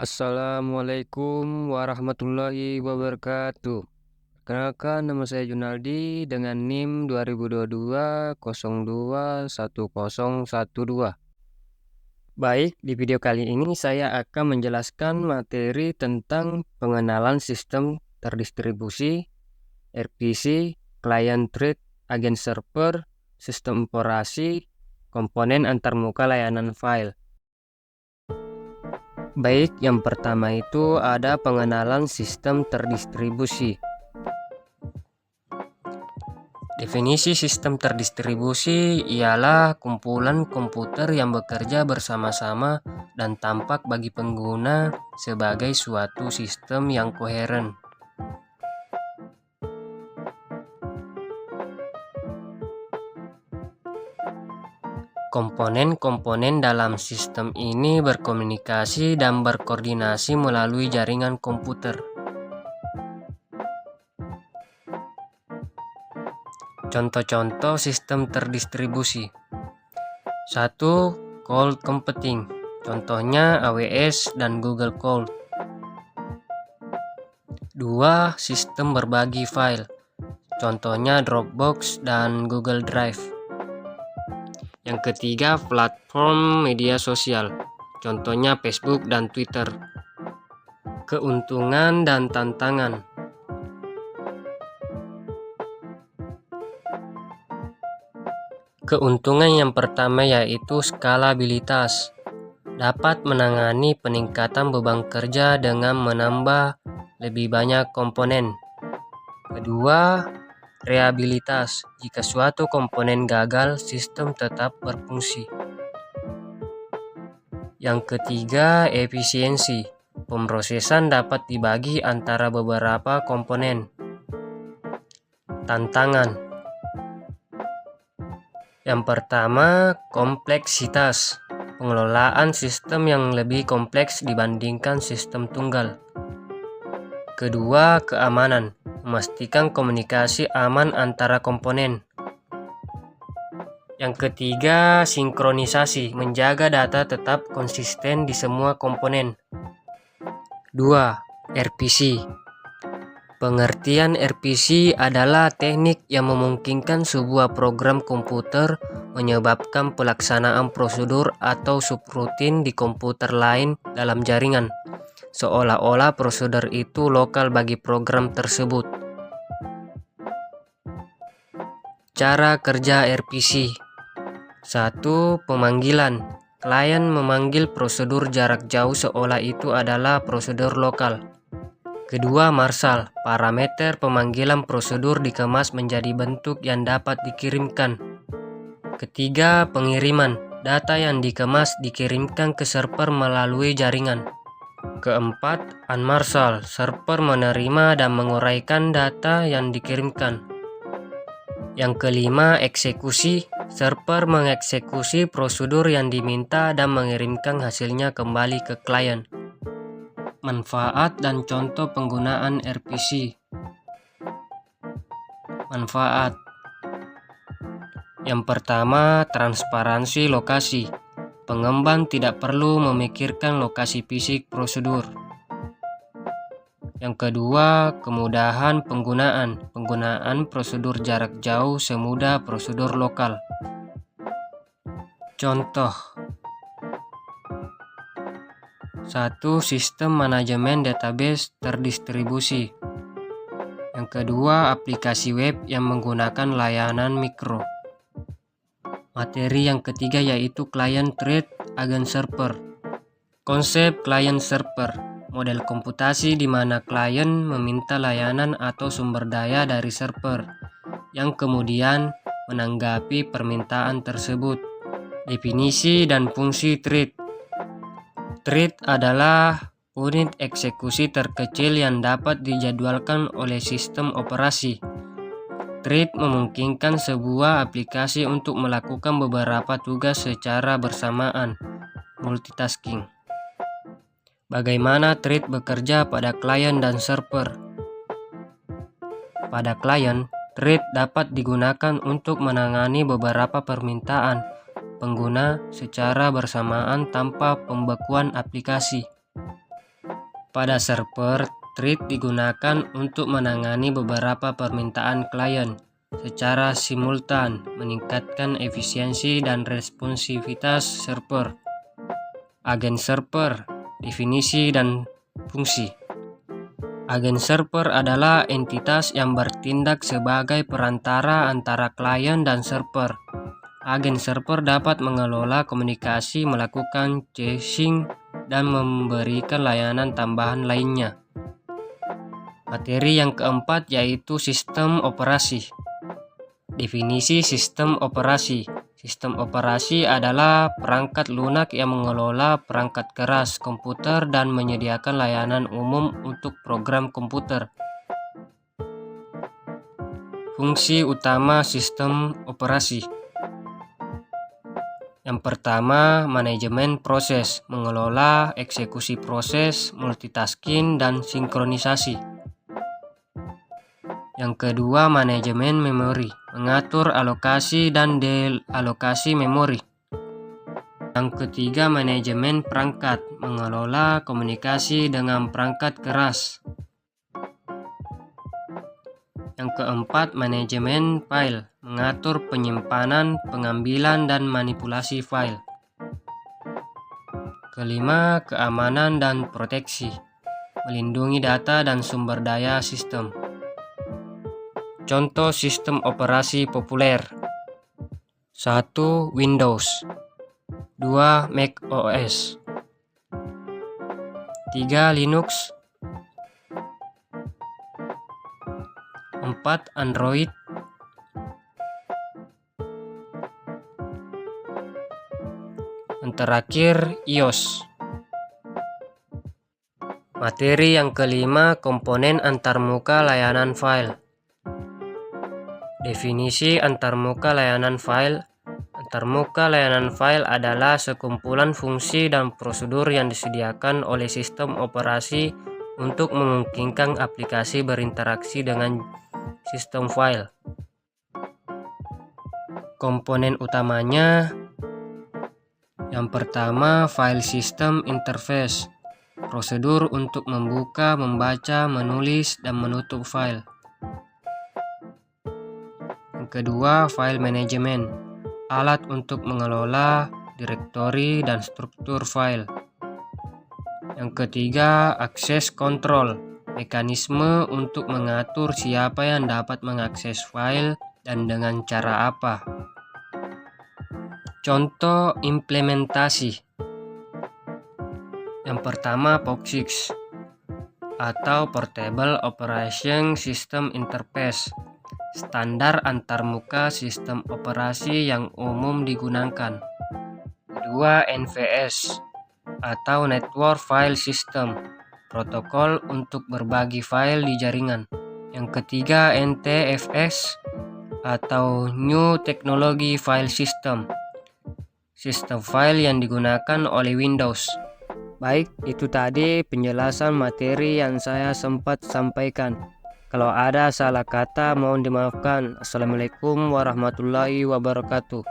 Assalamualaikum warahmatullahi wabarakatuh. Perkenalkan, nama saya Junaldi dengan NIM 2022 021012. Baik, di video kali ini saya akan menjelaskan materi tentang pengenalan sistem terdistribusi, RPC, client thread, agen server, sistem operasi, komponen antarmuka layanan file. Baik, yang pertama itu ada pengenalan sistem terdistribusi. Definisi sistem terdistribusi ialah kumpulan komputer yang bekerja bersama-sama dan tampak bagi pengguna sebagai suatu sistem yang koheren. Komponen-komponen dalam sistem ini berkomunikasi dan berkoordinasi melalui jaringan komputer. Contoh-contoh sistem terdistribusi. 1. Cloud computing. Contohnya AWS dan Google Cloud. 2. Sistem berbagi file. Contohnya Dropbox dan Google Drive. Yang ketiga, platform media sosial. Contohnya Facebook dan Twitter. Keuntungan dan tantangan. Keuntungan yang pertama yaitu skalabilitas. Dapat menangani peningkatan beban kerja dengan menambah lebih banyak komponen. Kedua, reliabilitas. Jika suatu komponen gagal, sistem tetap berfungsi. Yang ketiga, efisiensi. Pemrosesan dapat dibagi antara beberapa komponen. Tantangan. Yang pertama, kompleksitas. Pengelolaan sistem yang lebih kompleks dibandingkan sistem tunggal. Kedua, keamanan. Memastikan komunikasi aman antara komponen. Yang ketiga, sinkronisasi. Menjaga data tetap konsisten di semua komponen. 2. RPC. Pengertian RPC adalah teknik yang memungkinkan sebuah program komputer menyebabkan pelaksanaan prosedur atau subrutin di komputer lain dalam jaringan, seolah-olah prosedur itu lokal bagi program tersebut. Cara kerja RPC. 1. Pemanggilan. Klien memanggil prosedur jarak jauh seolah itu adalah prosedur lokal. Kedua, marsal. Parameter pemanggilan prosedur dikemas menjadi bentuk yang dapat dikirimkan. Ketiga, pengiriman. Data yang dikemas dikirimkan ke server melalui jaringan. Keempat, unmarsal. Server menerima dan menguraikan data yang dikirimkan. Yang kelima, eksekusi. Server mengeksekusi prosedur yang diminta dan mengirimkan hasilnya kembali ke klien. Manfaat dan contoh penggunaan RPC. Manfaat. Yang pertama, transparansi lokasi. Pengembang tidak perlu memikirkan lokasi fisik prosedur. Yang kedua, kemudahan penggunaan. Penggunaan prosedur jarak jauh semudah prosedur lokal. Contoh. 1. Sistem manajemen database terdistribusi. Yang kedua, aplikasi web yang menggunakan layanan mikro. Materi yang ketiga yaitu client thread, agen server. Konsep client server. Model komputasi di mana klien meminta layanan atau sumber daya dari server, yang kemudian menanggapi permintaan tersebut. Definisi dan fungsi thread. Thread adalah unit eksekusi terkecil yang dapat dijadwalkan oleh sistem operasi. Thread memungkinkan sebuah aplikasi untuk melakukan beberapa tugas secara bersamaan, multitasking. Bagaimana thread bekerja pada klien dan server? Pada klien, thread dapat digunakan untuk menangani beberapa permintaan pengguna secara bersamaan tanpa pembekuan aplikasi. Pada server, thread digunakan untuk menangani beberapa permintaan klien secara simultan, meningkatkan efisiensi dan responsivitas server. Agen server, definisi dan fungsi. Agen server adalah entitas yang bertindak sebagai perantara antara klien dan server. Agen server dapat mengelola komunikasi, melakukan caching, dan memberikan layanan tambahan lainnya. Materi yang keempat yaitu sistem operasi. Definisi sistem operasi. Sistem operasi adalah perangkat lunak yang mengelola perangkat keras komputer dan menyediakan layanan umum untuk program komputer. Fungsi utama sistem operasi. Yang pertama, manajemen proses, mengelola eksekusi proses, multitasking, dan sinkronisasi. Yang kedua, manajemen memori, mengatur alokasi dan dealokasi memori. Yang ketiga, manajemen perangkat, mengelola komunikasi dengan perangkat keras. Yang keempat, manajemen file, mengatur penyimpanan, pengambilan, dan manipulasi file. Kelima, keamanan dan proteksi, melindungi data dan sumber daya sistem. Contoh sistem operasi populer: 1. Windows, 2. Mac OS, 3. Linux, 4. Android, 5. Terakhir, iOS. Materi yang kelima, komponen antarmuka layanan file. Definisi antarmuka layanan file. Antarmuka layanan file adalah sekumpulan fungsi dan prosedur yang disediakan oleh sistem operasi untuk memungkinkan aplikasi berinteraksi dengan sistem file. Komponen utamanya, yang pertama, file system interface, prosedur untuk membuka, membaca, menulis, dan menutup file. Yang kedua, file management, alat untuk mengelola direktori dan struktur file. Yang ketiga, access control, mekanisme untuk mengatur siapa yang dapat mengakses file dan dengan cara apa. Contoh implementasi. Yang pertama, POSIX atau Portable Operation System Interface, standar antarmuka sistem operasi yang umum digunakan. Kedua, NFS atau Network File System, protokol untuk berbagi file di jaringan. Yang ketiga, NTFS atau New Technology File System, sistem file yang digunakan oleh Windows. Baik, itu tadi penjelasan materi yang saya sempat sampaikan. Kalau ada salah kata mohon dimaafkan. Assalamualaikum warahmatullahi wabarakatuh.